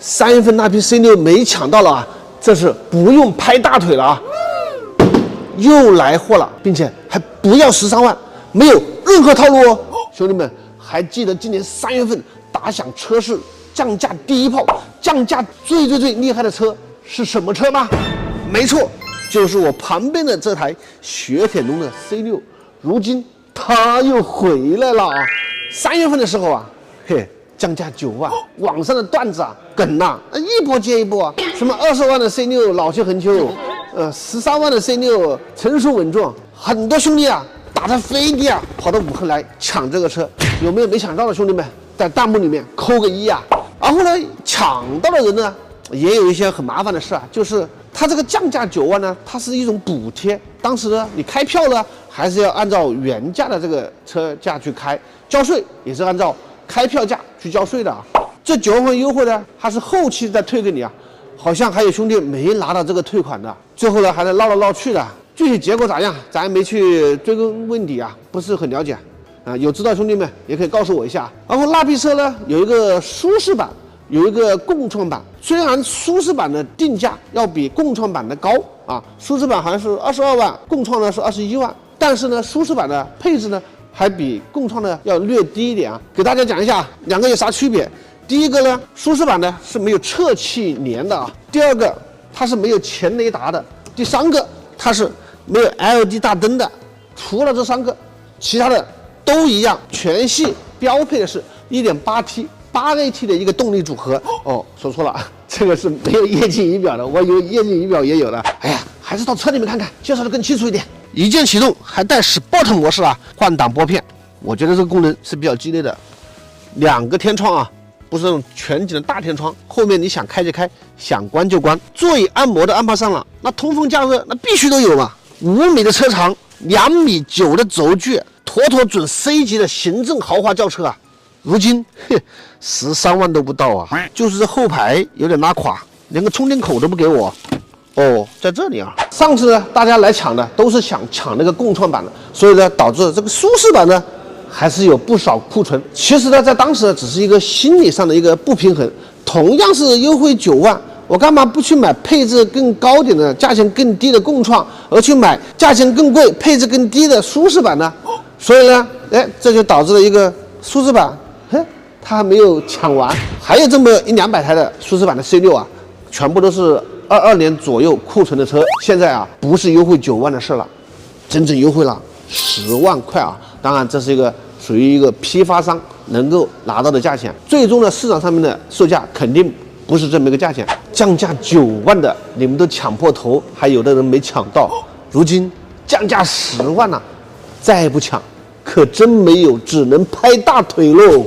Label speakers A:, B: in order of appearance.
A: 3月份那批 C6没抢到了啊，这是不用拍大腿了啊，又来货了，并且还不要13万，没有任何套路哦。兄弟们，还记得今年3月份打响车市降价第一炮，降价最厉害的车是什么车吗？没错，就是我旁边的这台雪铁龙的 C6，如今它又回来了啊！3月份的时候啊，嘿，降价9万，网上的段子啊，梗呐，一波接一波啊，什么20万的 C6 老气横秋，13万的 C6 成熟稳重，很多兄弟啊打着飞的啊跑到武汉来抢这个车，有没有没抢到的兄弟们？在弹幕里面扣个1啊！然后呢，抢到的人呢，也有一些很麻烦的事啊，就是它这个降价9万呢，它是一种补贴，当时呢你开票呢还是要按照原价的这个车价去开，交税也是按照开票价去交税的啊。这9万份优惠呢，它是后期再退给你啊，好像还有兄弟没拿到这个退款的，最后呢还在闹来闹去的，具体结果咋样，咱还没去追根问底啊，不是很了解。有知道兄弟们也可以告诉我一下。然后那批车呢，有一个舒适版，有一个共创版。虽然舒适版的定价要比共创版的高啊，舒适版好像是22万，共创呢是21万，但是呢，舒适版的配置呢还比共创呢要略低一点啊。给大家讲一下两个有啥区别。第一个呢，舒适版呢是没有侧气帘的啊。第二个，它是没有前雷达的。第三个，它是没有 LED 大灯的。除了这3个，其他的都一样，全系标配的是 1.8T 8AT 的一个动力组合。哦，说错了，这个是没有液晶仪表的，我以为液晶仪表也有的。哎呀，还是到车里面看看，介绍的更清楚一点。一键启动，还带 Sport 模式啊，换挡拨片。我觉得这个功能是比较激烈的。2个天窗啊，不是那种全景的大天窗，后面你想开就开，想关就关。座椅按摩都安排上了，那通风加热那必须都有嘛。5米的车长，2.9米的轴距。妥妥准 C 级的行政豪华轿车啊！如今13万都不到啊，就是这后排有点拉垮，连个充电口都不给我。哦，在这里啊！上次呢，大家来抢的都是想抢那个共创版的，所以呢，导致这个舒适版呢还是有不少库存。其实呢，在当时只是一个心理上的一个不平衡。同样是优惠9万，我干嘛不去买配置更高点的、价钱更低的共创，而去买价钱更贵、配置更低的舒适版呢？所以呢，这就导致了一个舒适版，它还没有抢完，还有这么100-200台的舒适版的 C6啊，全部都是22年左右库存的车。现在啊，不是优惠9万的事了，真正优惠了10万块啊！当然，这是一个属于一个批发商能够拿到的价钱，最终的市场上面的售价肯定不是这么一个价钱。降价9万的，你们都抢破头，还有的人没抢到。如今降价10万了，再不抢，可真没有，只能拍大腿喽。